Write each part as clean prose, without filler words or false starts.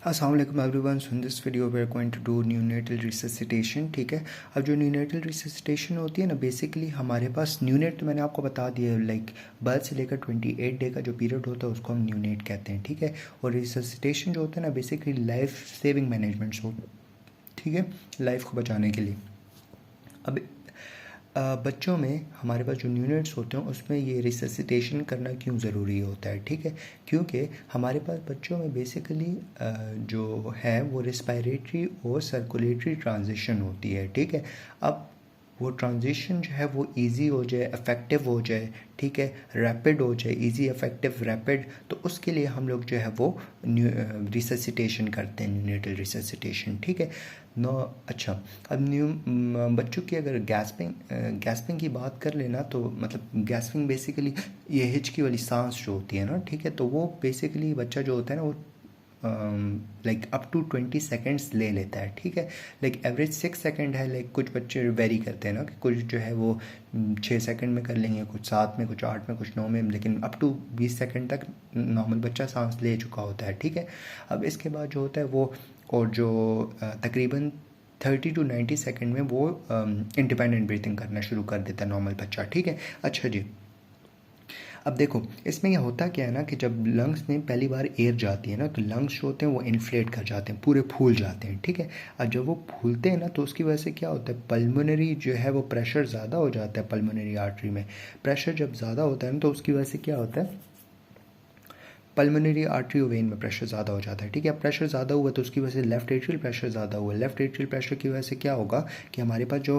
अस्सलाम वालेकुम everyone. So in this video we are going to do neonatal resuscitation. ठीक है, अब जो न्यूनेटल रिससिटेशन होती है ना, बेसिकली हमारे पास न्यूनेट मैंने आपको बता दिया, लाइक बर्थ से लेकर 28 डे का जो पीरियड होता है उसको हम न्यूनेट कहते हैं। ठीक है, और रिससिटेशन जो होता है ना, बेसिकली लाइफ सेविंग मैनेजमेंट्स हो, ठीक है, लाइफ को बचाने के लिए। अब बच्चों में हमारे पास जो न्यूनेट्स होते हैं उसमें ये रिससिटेशन करना क्यों ज़रूरी होता है। ठीक है, क्योंकि हमारे पास बच्चों में बेसिकली जो है वो रिस्पायरेटरी और सर्कुलेटरी ट्रांजिशन होती है। ठीक है, अब वो ट्रांजिशन जो है वो इजी हो जाए, इफ़ेक्टिव हो जाए, ठीक है, रैपिड हो जाए, इजी इफ़ेक्टिव रैपिड, तो उसके लिए हम लोग जो है वो रिससिटेशन करते हैं, न्यूनेटल रिससिटेशन। ठीक है नो। अच्छा, अब बच्चों की अगर गैस्पिंग की बात कर लेना, तो मतलब गैस्पिंग बेसिकली ये हिचकी वाली सांस जो होती है ना, ठीक है, तो वो बेसिकली बच्चा जो होता है ना वो लाइक अप टू 20 सेकेंड्स ले लेता है। ठीक है, लाइक एवरेज 6 सेकेंड है, लाइक कुछ बच्चे वेरी करते हैं ना कि कुछ जो है वो 6 सेकेंड में कर लेंगे, कुछ 7 में, कुछ 8 में, कुछ 9 में, लेकिन अप टू 20 सेकेंड तक नॉर्मल बच्चा सांस ले चुका होता है। ठीक है, अब इसके बाद जो होता है वो, और जो तकरीबन 30 टू 90 सेकेंड में वो इंडिपेंडेंट ब्रीथिंग करना शुरू कर देता है नॉर्मल बच्चा। ठीक है, अच्छा जी, अब देखो इसमें यह होता क्या है ना कि जब लंग्स में पहली बार एयर जाती है ना, तो लंग्स जो होते हैं वो इन्फ्लेट कर जाते हैं, पूरे फूल जाते हैं। ठीक है, और जब वो फूलते हैं ना तो उसकी वजह से क्या होता है, पल्मोनरी जो है वो प्रेशर ज़्यादा हो जाता है। पल्मोनरी आर्टरी में प्रेशर जब ज़्यादा होता है ना तो उसकी वजह से क्या होता है, पल्मोनरी आर्टरी वेन में प्रेशर ज़्यादा हो जाता है। ठीक है, प्रेशर ज़्यादा हुआ तो उसकी वजह से लेफ्ट एट्रियल प्रेशर ज़्यादा हुआ। लेफ्ट एट्रियल प्रेशर की वजह से क्या होगा कि हमारे पास जो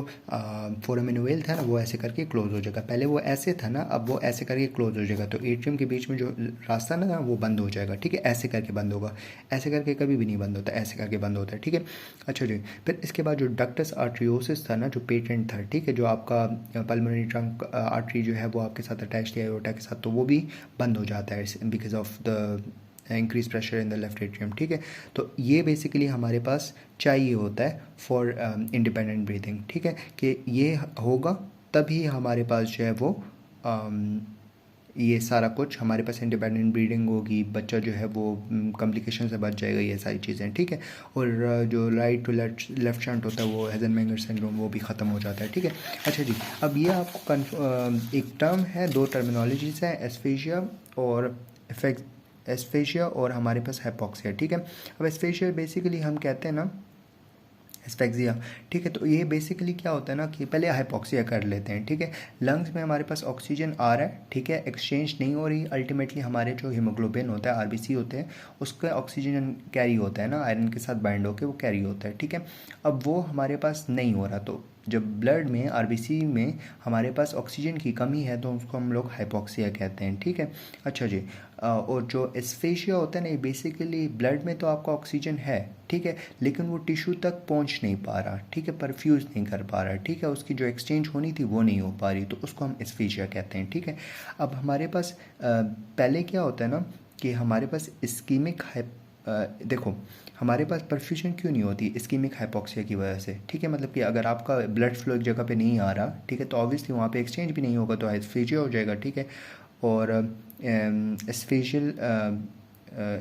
फोरामेन वेल था ना वो ऐसे करके क्लोज हो जाएगा। पहले वो ऐसे था ना, अब वो ऐसे करके क्लोज हो जाएगा, तो एट्रियम के बीच में जो रास्ता ना वो बंद हो जाएगा। ठीक है, ऐसे करके बंद होगा, ऐसे करके कभी भी नहीं बंद होता, ऐसे करके बंद होता है। ठीक है, अच्छा जी, फिर इसके बाद जो डक्टस आर्ट्रियोसिस था ना, जो पेटेंट था, ठीक है, जो आपका पल्मोनरी ट्रंक आर्टरी जो है वो आपके साथ अटैच है एओर्टा के साथ, तो वो भी बंद हो जाता है because of the increase pressure in the left atrium. ठीक है, तो ये बेसिकली हमारे पास चाहिए होता है फॉर इंडिपेंडेंट ब्रीथिंग। ठीक है, कि ये होगा तभी हमारे पास जो है वो ये सारा कुछ हमारे पास इंडिपेंडेंट ब्रीडिंग होगी, बच्चा जो है वो कॉम्प्लिकेशन से बच जाएगा, ये सारी चीज़ें। ठीक है, और जो राइट टू लेफ्ट शंट होता है वो हेज़नमेंगर सिंड्रोम वो भी ख़त्म हो जाता है। ठीक है, अच्छा जी, अब ये आपको एक टर्म है, दो टर्मिनोलॉजीज़ हैं, एस्फेशिया और एस्फेशिया और हमारे पास हाइपोक्सिया। ठीक है, अब एस्फेशिया बेसिकली हम कहते हैं ना एस्फेक्सिया। ठीक है, तो ये बेसिकली क्या होता है ना कि पहले हाइपोक्सिया कर लेते हैं। ठीक है, लंग्स में हमारे पास ऑक्सीजन आ रहा है, ठीक है, एक्सचेंज नहीं हो रही, अल्टीमेटली हमारे जो हीमोग्लोबिन होता है, आरबीसी होते हैं, उसका ऑक्सीजन कैरी होता है ना, आयरन के साथ बाइंड होकर वो कैरी होता है। ठीक है, अब वो हमारे पास नहीं हो रहा, तो जब ब्लड में आरबीसी में हमारे पास ऑक्सीजन की कमी है तो उसको हम लोग हाइपोक्सिया कहते हैं। ठीक है, अच्छा जी, और जो एस्फेशिया होता है ना, ये बेसिकली ब्लड में तो आपका ऑक्सीजन है, ठीक है, लेकिन वो टिश्यू तक पहुंच नहीं पा रहा, ठीक है, परफ्यूज़ नहीं कर पा रहा, ठीक है, उसकी जो एक्सचेंज होनी थी वो नहीं हो पा रही, तो उसको हम एस्फेशिया कहते हैं। ठीक है, अब हमारे पास पहले क्या होता है ना कि हमारे पास इस्कीमिक देखो हमारे पास परफ्यूजन क्यों नहीं होती, इस्कीमिक हाइपोक्सिया की वजह से। ठीक है, मतलब कि अगर आपका ब्लड फ्लो एक जगह पे नहीं आ रहा, ठीक है, तो ऑब्वियसली वहाँ पे एक्सचेंज भी नहीं होगा, तो एस्फेशिया हो जाएगा। ठीक है, और एस्फेशियल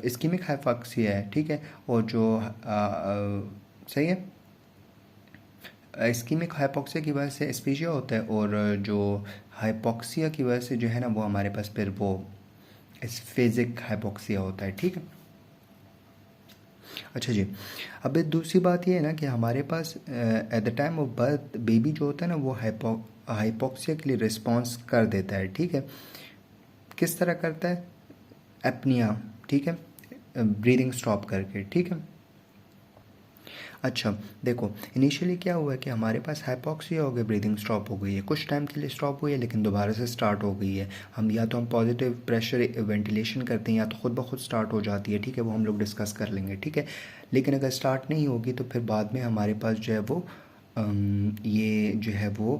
इस्कीमिक हाइपोक्सिया है। ठीक है, और जो सही है, इस्कीमिक हाइपोक्सिया की वजह से एस्फेशिया होता है, और जो हाइपोक्सिया की वजह से जो है ना वो हमारे पास फिर वो एस्फेजिक हाइपोक्सिया होता है। ठीक है, अच्छा जी, अब दूसरी बात ये है ना कि हमारे पास at the time of birth baby जो होता है ना वो हाइपोक्सिया के लिए रिस्पॉन्स कर देता है। ठीक है, किस तरह करता है, एपनिया, ठीक है, ब्रीदिंग स्टॉप करके। ठीक है, अच्छा देखो, इनिशियली क्या हुआ है कि हमारे पास हाइपोक्सिया हो गया, ब्रीदिंग स्टॉप हो गई है, कुछ टाइम के लिए स्टॉप हुई है, लेकिन दोबारा से स्टार्ट हो गई है। हम या तो हम पॉजिटिव प्रेशर वेंटिलेशन करते हैं या तो खुद ब खुद स्टार्ट हो जाती है। ठीक है, वो हम लोग डिस्कस कर लेंगे। ठीक है, लेकिन अगर स्टार्ट नहीं होगी तो फिर बाद में हमारे पास जो है वो ये जो है वो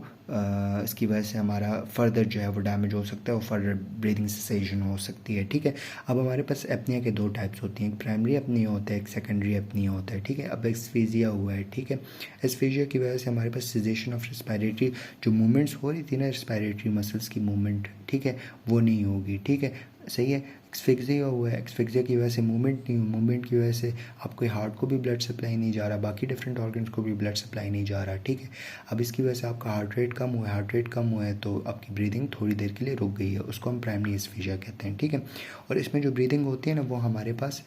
इसकी वजह से हमारा फर्दर जो है वो डैमेज हो सकता है और फर्दर ब्रीदिंग सेसेशन हो सकती है। ठीक है, अब हमारे पास एपनिया के दो टाइप्स होती हैं, एक प्राइमरी एपनिया होता है, एक सेकेंडरी एपनिया होता है। ठीक है, अब एस्फेजिया हुआ है। ठीक है, एस्फेजिया की वजह से हमारे पास सिजेशन ऑफ रिस्पायरेटरी जो मूवमेंट्स हो रही थी ना, रिस्पायरेटरी मसल्स की मूवमेंट, ठीक है, वो नहीं होगी। ठीक है, सही है। एक्सफिक्सिया हुआ है, एक्सफिक्सिया की वजह से मूवमेंट नहीं, मूवमेंट की वजह से आपके हार्ट को भी ब्लड सप्लाई नहीं जा रहा, बाकी डिफरेंट ऑर्गन्स को भी ब्लड सप्लाई नहीं जा रहा, ठीक है। अब इसकी वजह से आपका हार्ट रेट कम हुआ है, हार्ट रेट कम हुआ है तो आपकी ब्रीदिंग थोड़ी देर के लिए रुक गई है, उसको हम प्राइमरी एस्फीजिया कहते हैं, ठीक है। और इसमें जो ब्रीदिंग होती है ना वो हमारे पास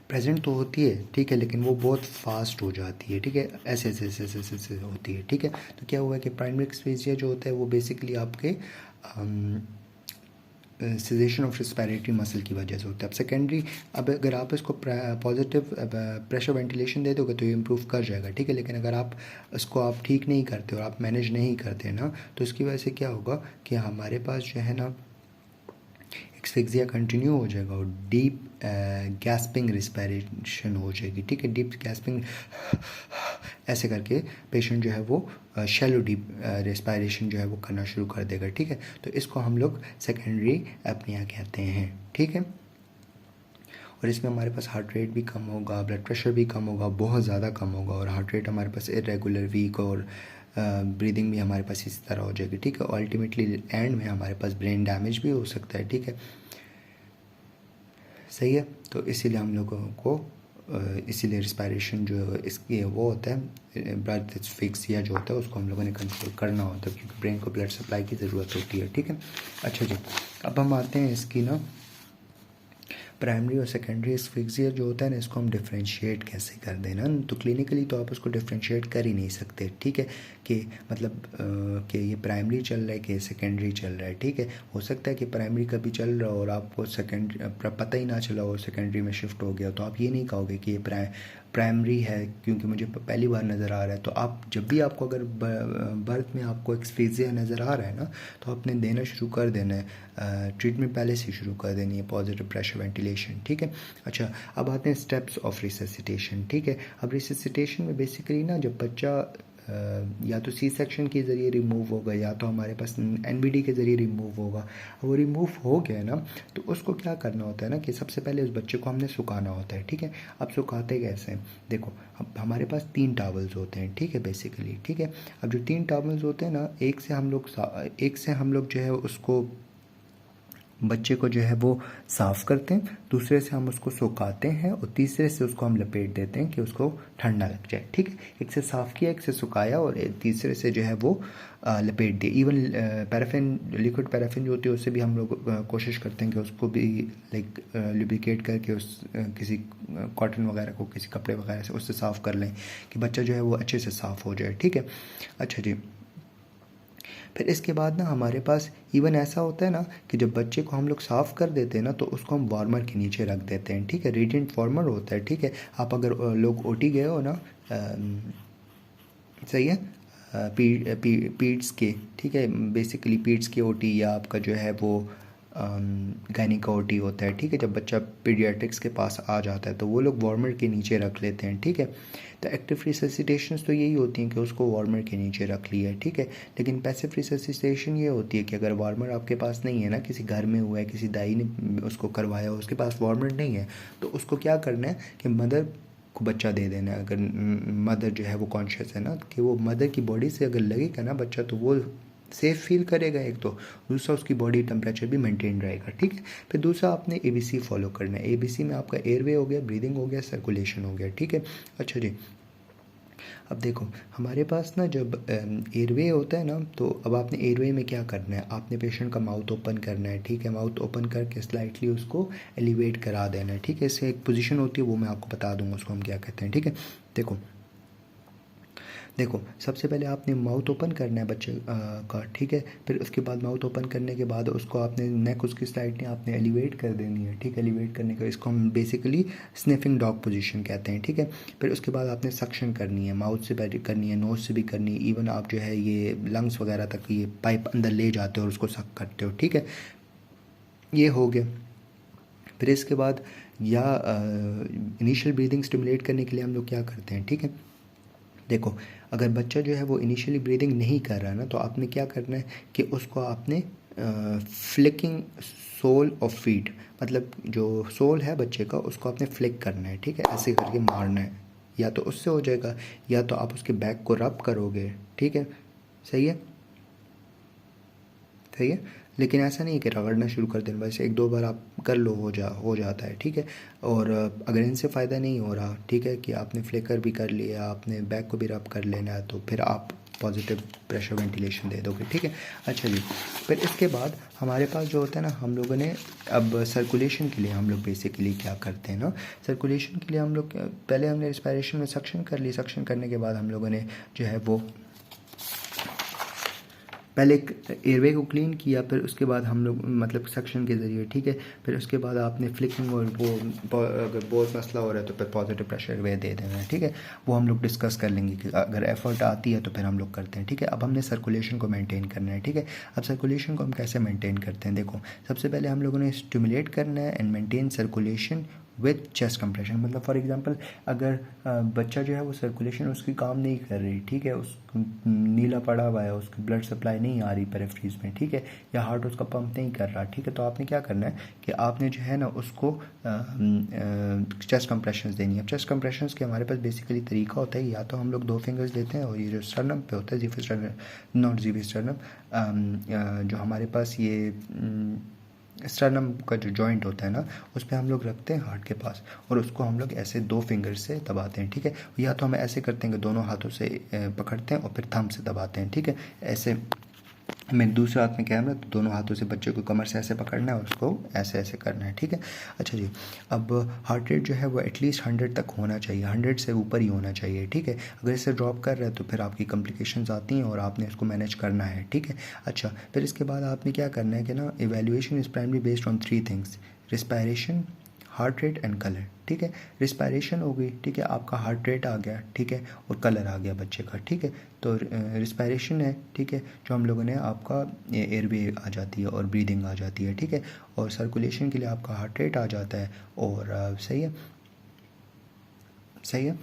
प्रेजेंट तो होती है, ठीक है, लेकिन वो बहुत फास्ट हो जाती है, ठीक है, ऐसे ऐसे ऐसे ऐसे ऐसे ऐसे होती है, ठीक है। तो क्या हुआ है कि प्राइमरी एस्फीजिया जो होता है वो बेसिकली आपके सेजेशन ऑफ रिस्पायरेटरी मसल की वजह से होता है। अब सेकेंडरी, अब अगर आप इसको पॉजिटिव प्रेशर वेंटिलेशन दे दोगे तो ये इम्प्रूव कर जाएगा, ठीक है, लेकिन अगर आप इसको आप ठीक नहीं करते और आप मैनेज नहीं करते ना तो इसकी वजह से क्या होगा कि हमारे पास जो है ना एक्सफिक्सिया कंटिन्यू हो जाएगा और डीप गैस्पिंग रिस्पायरेशन हो जाएगी, ठीक है। डीप गैस्पिंग ऐसे करके पेशेंट जो है वो शैलो डीप रिस्पायरेशन जो है वो करना शुरू कर देगा, ठीक है। तो इसको हम लोग सेकेंडरी एपनिया कहते हैं, ठीक है। और इसमें हमारे पास हार्ट रेट भी कम होगा, ब्लड प्रेशर भी कम होगा, बहुत ज़्यादा कम होगा, और हार्ट रेट हमारे पास इरेगुलर वीक और ब्रीदिंग भी हमारे पास इस तरह हो जाएगी, ठीक है। अल्टीमेटली एंड में हमारे पास ब्रेन डैमेज भी हो सकता है, ठीक है, सही है। तो इसीलिए हम लोगों को इसीलिए रिस्पायरेशन जो इसकी वो होता है, ब्लड एस्फिक्सिया जो होता है उसको हम लोगों ने कंट्रोल करना होता है क्योंकि ब्रेन को ब्लड सप्लाई की ज़रूरत होती है, ठीक है। अच्छा जी, अब हम आते हैं इसकी ना प्राइमरी और सेकेंडरी एस्फिक्सिया जो होता है ना, इसको हम डिफ्रेंशिएट कैसे कर देना। तो क्लिनिकली तो आप उसको डिफ्रेंशिएट कर ही नहीं सकते, ठीक है, कि मतलब कि ये प्राइमरी चल रहा है कि सेकेंडरी चल रहा है, ठीक है। हो सकता है कि प्राइमरी कभी चल रहा हो और आपको सेकेंडरी पता ही ना चला हो, सेकेंडरी में शिफ्ट हो गया, तो आप ये नहीं कहोगे कि ये प्राइमरी है क्योंकि मुझे पहली बार नज़र आ रहा है। तो आप जब भी आपको अगर बर्थ में आपको एक्सफिक्सिया नज़र आ रहा है ना तो आपने देना शुरू कर देना है, ट्रीटमेंट पहले से शुरू कर देनी है, पॉजिटिव प्रेशर वेंटिलेशन, ठीक है। अच्छा, अब आते हैं स्टेप्स ऑफ रिससिटेशन, ठीक है। अब रिससिटेशन में बेसिकली ना जब बच्चा या तो सी सेक्शन के ज़रिए रिमूव होगा या तो हमारे पास एनबीडी के ज़रिए रिमूव होगा। वो रिमूव हो गया ना तो उसको क्या करना होता है ना कि सबसे पहले उस बच्चे को हमने सुखाना होता है, ठीक है। अब सुखाते कैसे हैं, देखो अब हमारे पास 3 टॉवल्स होते हैं, ठीक है, बेसिकली, ठीक है। अब जो 3 टॉवल्स होते हैं ना, एक से हम लोग जो है उसको बच्चे को जो है वो साफ़ करते हैं, दूसरे से हम उसको सुखाते हैं और तीसरे से उसको हम लपेट देते हैं कि उसको ठंडा लग जाए, ठीक है। एक से साफ़ किया, एक से सुखाया और तीसरे से जो है वो लपेट दिया। इवन पैराफिन, लिक्विड पैराफिन जो होती है उससे भी हम लोग कोशिश करते हैं कि उसको भी लाइक लुब्रिकेट करके उस किसी कॉटन वगैरह को, किसी कपड़े वगैरह से उससे साफ़ कर लें कि बच्चा जो है वो अच्छे से साफ़ हो जाए, ठीक है। अच्छा जी, फिर इसके बाद ना हमारे पास इवन ऐसा होता है ना कि जब बच्चे को हम लोग साफ़ कर देते हैं ना तो उसको हम वार्मर के नीचे रख देते हैं, ठीक है। रेडिएंट वार्मर होता है, ठीक है। आप अगर लोग ओटी गए हो ना, सही है, पीड्स के, ठीक है, बेसिकली पीड्स के ओटी या आपका जो है वो गायनी का ओटी होता है, ठीक है। जब बच्चा पीडियाट्रिक्स के पास आ जाता है तो वो लोग वार्मर के नीचे रख लेते हैं, ठीक है। तो एक्टिव रिससिटेशंस तो यही होती हैं कि उसको वार्मर के नीचे रख लिया है, ठीक है। लेकिन पैसिव रिससिटेशन ये होती है कि अगर वार्मर आपके पास नहीं है ना, किसी घर में हुआ है, किसी दाई ने उसको करवाया हो, उसके पास वार्मर नहीं है, तो उसको क्या करना है कि मदर को बच्चा दे देना है। अगर मदर जो है वो कॉन्शियस है ना कि वो मदर की बॉडी से अगर लगेगा ना बच्चा तो वो सेफ फील करेगा, एक तो दूसरा उसकी बॉडी टेम्परेचर भी मेंटेन रहेगा, ठीक है। फिर दूसरा आपने एबीसी फॉलो करना है। एबीसी में आपका एयरवे हो गया, ब्रीदिंग हो गया, सर्कुलेशन हो गया, ठीक है। अच्छा जी, अब देखो हमारे पास ना जब एयरवे होता है ना तो अब आपने एयरवे में क्या करना है, आपने पेशेंट का माउथ ओपन करना है, ठीक है। माउथ ओपन करके स्लाइटली उसको एलिवेट करा देना है, ठीक है। इससे एक पोजीशन होती है वो मैं आपको बता दूंगा उसको हम क्या कहते हैं, ठीक है। देखो सबसे पहले आपने माउथ ओपन करना है बच्चे का, ठीक है। फिर उसके बाद माउथ ओपन करने के बाद उसको आपने नेक उसकी स्लाइडली आपने एलिवेट कर देनी है, ठीक है। एलिवेट करने का इसको हम बेसिकली स्निफिंग डॉग पोजीशन कहते हैं, ठीक है। फिर उसके बाद आपने सक्शन करनी है, माउथ से भी करनी है, नोज से भी करनी है, इवन आप जो है ये लंग्स वगैरह तक ये पाइप अंदर ले जाते हो और उसको सक करते हो, ठीक है। ये हो गया। फिर इसके बाद या इनिशियल ब्रीदिंग स्टिमुलेट करने के लिए हम लोग क्या करते हैं, ठीक है। देखो अगर बच्चा जो है वो इनिशियली ब्रीदिंग नहीं कर रहा ना तो आपने क्या करना है कि उसको आपने फ्लिकिंग सोल ऑफ फीट, मतलब जो सोल है बच्चे का उसको आपने फ्लिक करना है, ठीक है। ऐसे करके मारना है, या तो उससे हो जाएगा या तो आप उसके बैक को रब करोगे, ठीक है, सही है। सही है। लेकिन ऐसा नहीं है कि रगड़ना शुरू कर देना, बस एक दो बार आप कर लो, हो जाता है, ठीक है। और अगर इनसे फ़ायदा नहीं हो रहा, ठीक है, कि आपने फ्लिकर भी कर लिया, आपने बैक को भी रब कर लेना है, तो फिर आप पॉजिटिव प्रेशर वेंटिलेशन दे दोगे, ठीक है। अच्छा जी, फिर इसके बाद हमारे पास जो होता है ना, हम लोगों ने अब सर्कुलेशन के लिए हम लोग बेसिकली क्या करते हैं ना, सर्कुलेशन के लिए हम लोग पहले हमने रिस्पायरेशन में सक्शन कर ली, सक्शन करने के बाद हम लोगों ने जो है वो पहले एक एयरवे को क्लीन किया, फिर उसके बाद हम लोग मतलब सक्शन के ज़रिए, ठीक है, फिर उसके बाद आपने फ्लिकिंग और वो अगर बहुत मसला हो रहा है तो फिर पॉजिटिव प्रेशर वे दे देना है, ठीक है। वो हम लोग डिस्कस कर लेंगे कि अगर एफर्ट आती है तो फिर हम लोग करते हैं, ठीक है। अब हमने सर्कुलेशन को मेंटेन करना है, ठीक है। अब सर्कुलेशन को हम कैसे मेंटेन करते हैं, देखो सबसे पहले हम लोगों ने स्टिमुलेट करना है and maintain circulation with chest compression. मतलब फॉर एग्जांपल अगर बच्चा जो है वो सर्कुलेशन उसकी काम नहीं कर रही, ठीक है, उस नीला पड़ा हुआ है, उसकी ब्लड सप्लाई नहीं आ रही पेरिफेरीज में, ठीक है, या हार्ट उसका पंप नहीं कर रहा, ठीक है, तो आपने क्या करना है कि आपने जो है ना उसको चेस्ट कंप्रेशंस देनी है। अब चेस्ट कंप्रेशंस के हमारे पास बेसिकली तरीका होता है, या तो हम लोग 2 फिंगर्स देते हैं, और ये जो स्टर्नम पे होता है, जीफी स्टर्नम, नॉट जीफी स्टर्नम, जो हमारे पास ये स्टर्नम का जो जॉइंट होता है ना, उस पर हम लोग रखते हैं हार्ट के पास, और उसको हम लोग ऐसे 2 फिंगर से दबाते हैं, ठीक है। या तो हम ऐसे करते हैं कि दोनों हाथों से पकड़ते हैं और फिर थंब से दबाते हैं, ठीक है। ऐसे मेरे दूसरे हाथ में कैमरा, तो दोनों हाथों से बच्चे को कमर से ऐसे पकड़ना है और उसको ऐसे ऐसे करना है, ठीक है। अच्छा जी, अब हार्ट रेट जो है वो एटलीस्ट 100 तक होना चाहिए, 100 से ऊपर ही होना चाहिए, ठीक है। अगर इससे ड्रॉप कर रहा है तो फिर आपकी कॉम्प्लिकेशंस आती हैं और आपने इसको मैनेज करना है, ठीक है। अच्छा, फिर इसके बाद आपने क्या करना है कि ना, evaluation is primary based on 3 things, respiration, heart rate and colour, ठीक है। रिस्पायरेशन हो गई, ठीक है, आपका हार्ट रेट आ गया, ठीक है, और कलर आ गया बच्चे का, ठीक है। तो रिस्पायरेशन है, ठीक है, जो हम लोगों ने आपका एयरवे आ जाती है और ब्रीदिंग आ जाती है, ठीक है। और सर्कुलेशन के लिए आपका हार्ट रेट आ जाता है, और सही है, सही है।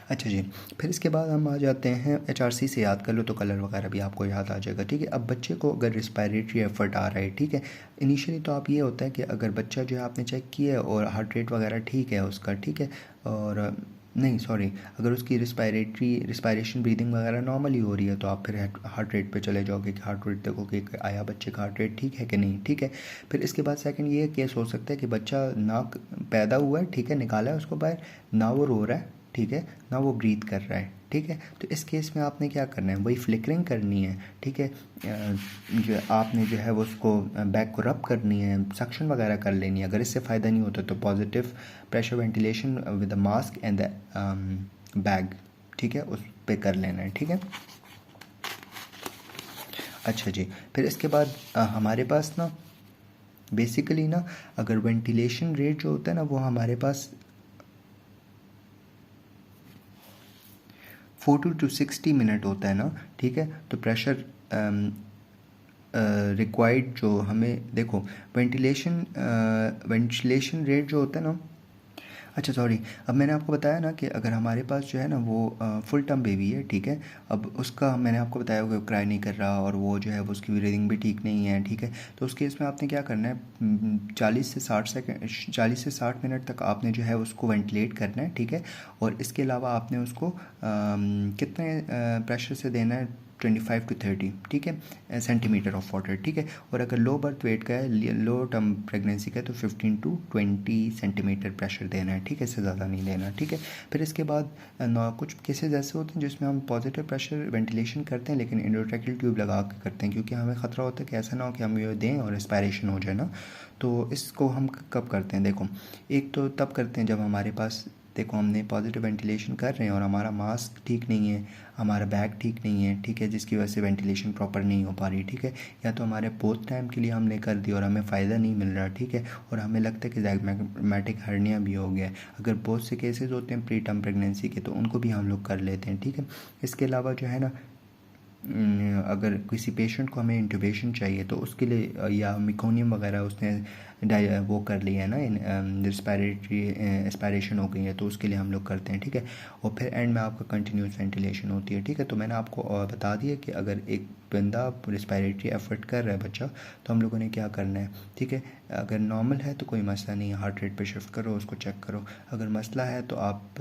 अच्छा जी, फिर इसके बाद हम आ जाते हैं HRC से, याद कर लो तो कलर वगैरह भी आपको याद आ जाएगा, ठीक है। अब बच्चे को अगर रिस्पायरेटरी एफर्ट आ रहा है, ठीक है, इनिशियली तो आप ये होता है कि अगर बच्चा जो है आपने चेक किया है और हार्ट रेट वगैरह ठीक है उसका, ठीक है, और नहीं सॉरी, अगर उसकी रिस्पायरेशन ब्रीदिंग वगैरह नॉर्मली हो रही है तो आप फिर हार्ट रेट पे चले जाओगे कि हार्ट रेट देखो कि आया बच्चे का हार्ट रेट ठीक है कि नहीं, ठीक है। फिर इसके बाद सेकंड ये केस हो सकता है कि बच्चा नाक पैदा हुआ है, ठीक है, निकाला है उसको बाहर, ना वो रो रहा है, ठीक है, ना वो ब्रीथ कर रहा है, ठीक है। तो इस केस में आपने क्या करना है, वही फ्लिकरिंग करनी है, ठीक है, जो आपने जो है वो उसको बैक को रब करनी है, सक्शन वगैरह कर लेनी है। अगर इससे फ़ायदा नहीं होता तो positive pressure ventilation with the mask and the bag, ठीक है, उस पे कर लेना है, ठीक है। अच्छा जी, फिर इसके बाद हमारे पास ना बेसिकली ना, अगर वेंटिलेशन रेट जो होता है ना वो हमारे पास 40 to 60 मिनट होता है ना, ठीक है। तो प्रेशर रिक्वायर्ड जो हमें देखो, वेंटिलेशन रेट जो होता है ना, अच्छा सॉरी, अब मैंने आपको बताया ना कि अगर हमारे पास जो है ना वो फुल टर्म बेबी है, ठीक है, अब उसका मैंने आपको बताया कि वो क्राई नहीं कर रहा और वो जो है वो उसकी ब्रीदिंग भी ठीक नहीं है, ठीक है। तो उस केस में आपने क्या करना है, 40 से 60 मिनट तक आपने जो है उसको वेंटिलेट करना है, ठीक है। और इसके अलावा आपने उसको कितने प्रेशर से देना है, 25 to 30, ठीक है, सेंटीमीटर ऑफ वाटर, ठीक है। और अगर लो बर्थ वेट का है, लो टर्म प्रेगनेंसी का है, तो 15 to 20 सेंटीमीटर प्रेशर देना है, ठीक है, इससे ज़्यादा नहीं देना, ठीक है। फिर इसके बाद कुछ केसेस ऐसे होते हैं जिसमें हम पॉजिटिव प्रेशर वेंटिलेशन करते हैं लेकिन एंडोट्रैकियल ट्यूब लगा के करते हैं, क्योंकि हमें ख़तरा होता है कि ऐसा ना हो कि हम ये दें और एक्सपायरेशन हो जाए ना। तो इसको हम कब करते हैं, देखो, एक तो तब करते हैं जब हमारे पास, देखो, हमने पॉजिटिव वेंटिलेशन कर रहे हैं और हमारा मास्क ठीक नहीं है, हमारा बैग ठीक नहीं है, ठीक है, जिसकी वजह से वेंटिलेशन प्रॉपर नहीं हो पा रही, ठीक है। या तो हमारे बहुत टाइम के लिए हमने कर दी और हमें फ़ायदा नहीं मिल रहा, ठीक है, और हमें लगता है कि ज़ाइगोमैटिक हर्निया भी हो गया है। अगर बहुत से केसेस होते हैं प्री टर्म प्रेगनेंसी के, तो उनको भी हम लोग कर लेते हैं, ठीक है। इसके अलावा जो है ना, अगर किसी पेशेंट को हमें इंट्यूबेशन चाहिए तो उसके लिए या मिकोनियम वगैरह उसने वो कर लिया है ना, रिस्पायरेटरी एस्पायरेशन हो गई है, तो उसके लिए हम लोग करते हैं, ठीक है। और फिर एंड में आपका कंटिन्यूस वेंटिलेशन होती है, ठीक है। तो मैंने आपको बता दिया कि अगर एक बंदा रिस्पायरेटरी एफर्ट कर रहा है बच्चा, तो हम लोगों ने क्या करना है, ठीक है। अगर नॉर्मल है तो कोई मसला नहीं है, हार्ट रेट पे शिफ्ट करो, उसको चेक करो। अगर मसला है तो आप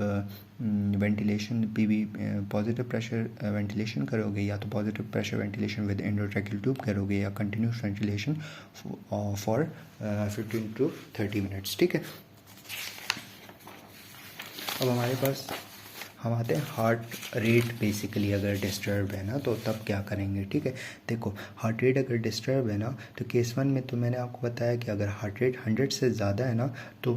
ventilation PV positive pressure ventilation करोगे, या तो positive pressure ventilation with endotracheal tube करोगे, या continuous ventilation for 15 to 30 minutes, ठीक है। अब हमारे पास हम आते हैं हार्ट रेट। बेसिकली अगर डिस्टर्ब है ना तो तब क्या करेंगे, ठीक है। देखो, हार्ट रेट अगर डिस्टर्ब है ना तो केस 1 में तो मैंने आपको बताया कि अगर हार्ट रेट 100 से ज़्यादा है ना तो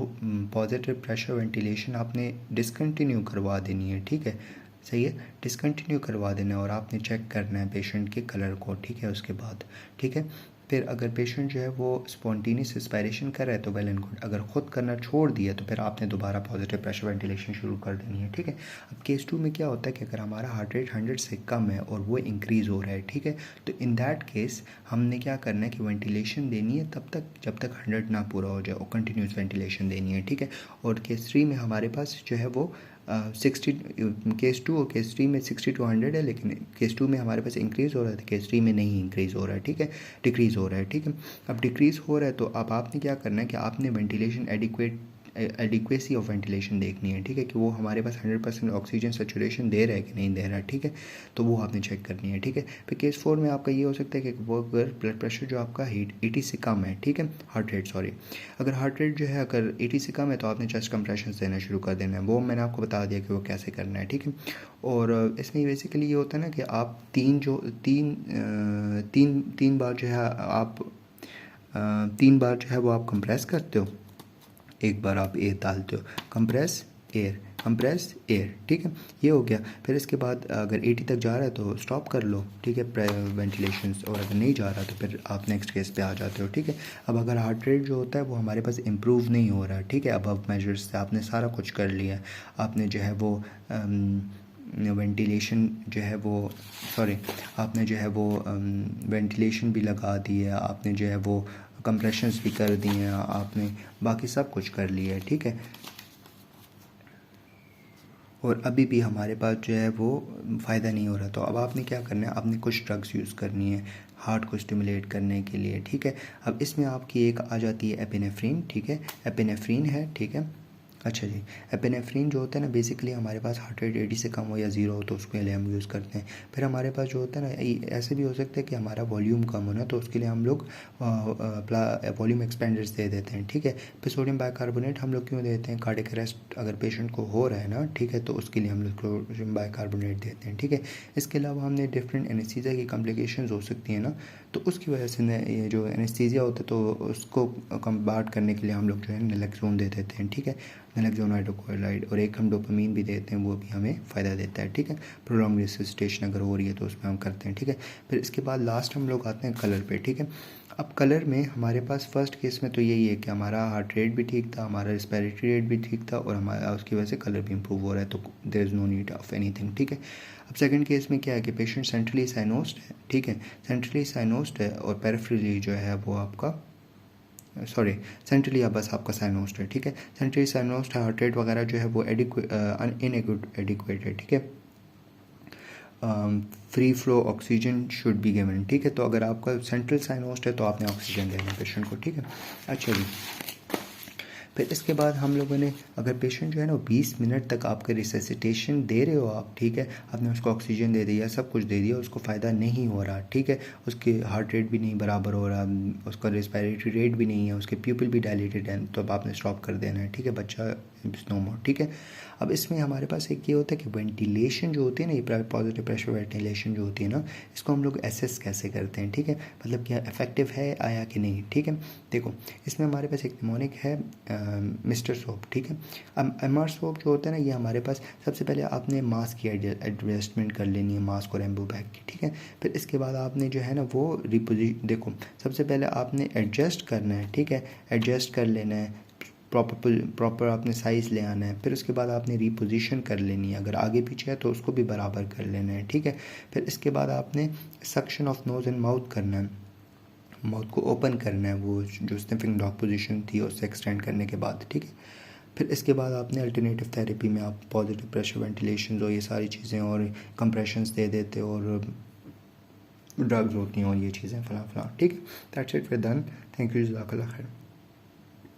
पॉजिटिव प्रेशर वेंटिलेशन आपने डिसकंटिन्यू करवा देनी है, ठीक है। सही है, डिसकंटिन्यू करवा देना है और आपने चेक करना है पेशेंट के कलर को, ठीक है। उसके बाद, ठीक है, फिर अगर पेशेंट जो है वो स्पॉन्टेनियस इंस्पायरेशन कर रहा है तो वेल एंड गुड। अगर ख़ुद करना छोड़ दिया तो फिर आपने दोबारा पॉजिटिव प्रेशर वेंटिलेशन शुरू कर देनी है, ठीक है। अब केस 2 में क्या होता है कि अगर हमारा हार्ट रेट 100 से कम है और वो इंक्रीज़ हो रहा है, ठीक है, तो इन दैट केस हमने क्या करना है कि वेंटिलेशन देनी है तब तक जब तक 100 ना पूरा हो जाए, और कंटिन्यूस वेंटिलेशन देनी है, ठीक है। और केस 3 में हमारे पास जो है वो 60, केस 2 और केस 3 में 60 to 100 है, लेकिन केस 2 में हमारे पास इंक्रीज़ हो रहा है, केस 3 में नहीं इंक्रीज़ हो रहा है, ठीक है, डिक्रीज़ हो रहा है, ठीक है। अब डिक्रीज़ हो रहा है तो अब आपने क्या करना है कि आपने वेंटिलेशन एडिक्वेसी ऑफ वेंटिलेशन देखनी है, ठीक है, कि वो हमारे पास 100% ऑक्सीजन सेचुरेशन दे रहा है कि नहीं दे रहा है, ठीक है। तो वो आपने चेक करनी है, ठीक है। फिर केस 4 में आपका ये हो सकता है कि वो अगर ब्लड प्रेशर जो आपका 80 से कम है, ठीक है, हार्ट रेट सॉरी, अगर हार्ट रेट जो है अगर 80 से कम है तो आपने चेस्ट कंप्रेशन देना शुरू कर देना है। वो मैंने आपको बता दिया कि वो कैसे करना है, ठीक है। और इसमें बेसिकली ये होता है ना कि आप तीन बार जो है आप 3 बार जो है वो आप कंप्रेस करते हो, एक बार आप एयर डालते हो, कंप्रेस एयर, ठीक है, ये हो गया। फिर इसके बाद अगर 80 तक जा रहा है तो स्टॉप कर लो, ठीक है, वेंटिलेशन, और अगर नहीं जा रहा तो फिर आप नेक्स्ट केस पे आ जाते हो, ठीक है। अब अगर हार्ट रेट जो होता है वो हमारे पास इम्प्रूव नहीं हो रहा, ठीक है, अब मेजर्स से आपने सारा कुछ कर लिया है, आपने जो है वो वेंटिलेशन जो है वो सॉरी आपने जो है वो वेंटिलेशन भी लगा दी है, आपने जो है वो कंप्रेशंस भी कर दिए हैं, आपने बाकी सब कुछ कर लिया है, ठीक है। और अभी भी हमारे पास जो है वो फ़ायदा नहीं हो रहा, तो अब आपने क्या करना है, आपने कुछ ड्रग्स यूज़ करनी है हार्ट को स्टिमुलेट करने के लिए, ठीक है। अब इसमें आपकी एक आ जाती है एपिनेफ्रीन, ठीक है, एपिनेफ्रीन है, ठीक है। अच्छा जी, एपिनेफ्रीन जो होता है ना बेसिकली हमारे पास हार्ट रेट 80 से कम हो या 0 हो तो उसके लिए हम यूज़ करते हैं। फिर हमारे पास जो होता है ना ऐसे भी हो सकता है कि हमारा वॉल्यूम कम हो ना, तो उसके लिए हम लोग वॉल्यूम एक्सपेंडर्स दे देते हैं, ठीक है। फिर सोडियम बाइकार्बोनेट हम लोग क्यों देते हैं, कार्डियक अरेस्ट अगर पेशेंट को हो रहा है ना, ठीक है, तो उसके लिए हम लोग सोडियम बाइकार्बोनेट देते हैं, ठीक है। इसके अलावा हमने डिफरेंट एनेस्थीसिया की कॉम्प्लिकेशंस हो सकती हैं ना, तो उसकी वजह से ये जो एनेस्थीसिया होता है तो उसको कम्बाट करने के लिए हम लोग जो है नैलेक्सोन दे देते हैं, ठीक है, नैलेक्सोन हाइड्रोक्लोराइड, और एक हम डोपामीन भी देते हैं, वो भी हमें फ़ायदा देता है, ठीक है। प्रोलॉन्ग रिससिटेशन अगर हो रही है तो उसमें हम करते हैं, ठीक है। फिर इसके बाद लास्ट हम लोग आते हैं कलर पे, ठीक है। अब कलर में हमारे पास फर्स्ट केस में तो यही है कि हमारा हार्ट रेट भी ठीक था, हमारा रेस्पिरेटरी रेट भी ठीक था, और हमारा उसकी वजह से कलर भी इंप्रूव हो रहा है, तो there is no need of anything, ठीक है। अब सेकंड केस में क्या है कि पेशेंट सेंट्रली साइनोस्ड है, ठीक है, सेंट्रली साइनोस्ड है, और पेरिफेरली जो है वो आपका सॉरी सेंट्रली बस आपका साइनोस्ड है, ठीक है, सेंट्रली साइनोस्ड है, हार्ट रेट वगैरह जो है वो एडिक्वेट है, ठीक है। Free flow oxygen should be given, ठीक है। तो अगर आपका सेंट्रल साइनोस्ड है तो आपने ऑक्सीजन देना है पेशेंट को, ठीक है। अच्छा जी, फिर इसके बाद हम लोगों ने अगर पेशेंट जो है ना 20 मिनट तक आपके रिससिटेशन दे रहे हो आप, ठीक है, आपने उसको ऑक्सीजन दे दिया, सब कुछ दे दिया, उसको फ़ायदा नहीं हो रहा, ठीक है, उसके हार्ट रेट भी नहीं बराबर हो रहा, उसका रेस्पिरेटरी रेट भी नहीं है, उसके प्यूपिल भी डायलेटेड है, तो अब आपने स्टॉप कर देना है, ठीक है, बच्चा नो मोर, ठीक है। अब इसमें हमारे पास एक ये होता है कि वेंटिलेशन जो होती है ना, ये पॉजिटिव प्रेशर वेंटिलेशन जो होती है ना, इसको हम लोग एसेस कैसे करते हैं, ठीक है, मतलब क्या इफेक्टिव है आया कि नहीं, ठीक है। देखो, इसमें हमारे पास एक निमोनिक है मिस्टर सोप, ठीक है। अब MR सोप जो होता है ना, ये हमारे पास सबसे पहले आपने मास्क की एडजस्टमेंट कर लेनी है, मास्क और एम्बू बैग की, ठीक है। फिर इसके बाद आपने जो है ना वो देखो सबसे पहले आपने एडजस्ट करना है, ठीक है, एडजस्ट कर लेना है, प्रॉपर आपने साइज़ ले आना है। फिर उसके बाद आपने रिपोजिशन कर लेनी है, अगर आगे पीछे है तो उसको भी बराबर कर लेना है, ठीक है। फिर इसके बाद आपने suction of nose and mouth करना है, माउथ को ओपन करना है, वो जो स्निफिंग डॉग पोजीशन थी उससे एक्सटेंड करने के बाद, ठीक है। फिर इसके बाद आपने अल्टरनेटिव थेरेपी में आप पॉजिटिव प्रेशर वेंटिलेशन और ये सारी चीज़ें और कंप्रेशंस दे देते और ड्रग्स होती हैं और ये चीज़ें फलां, ठीक है। दैट्स इट, फिर डन। थैंक यू, जज़ाकल्लाह खैर।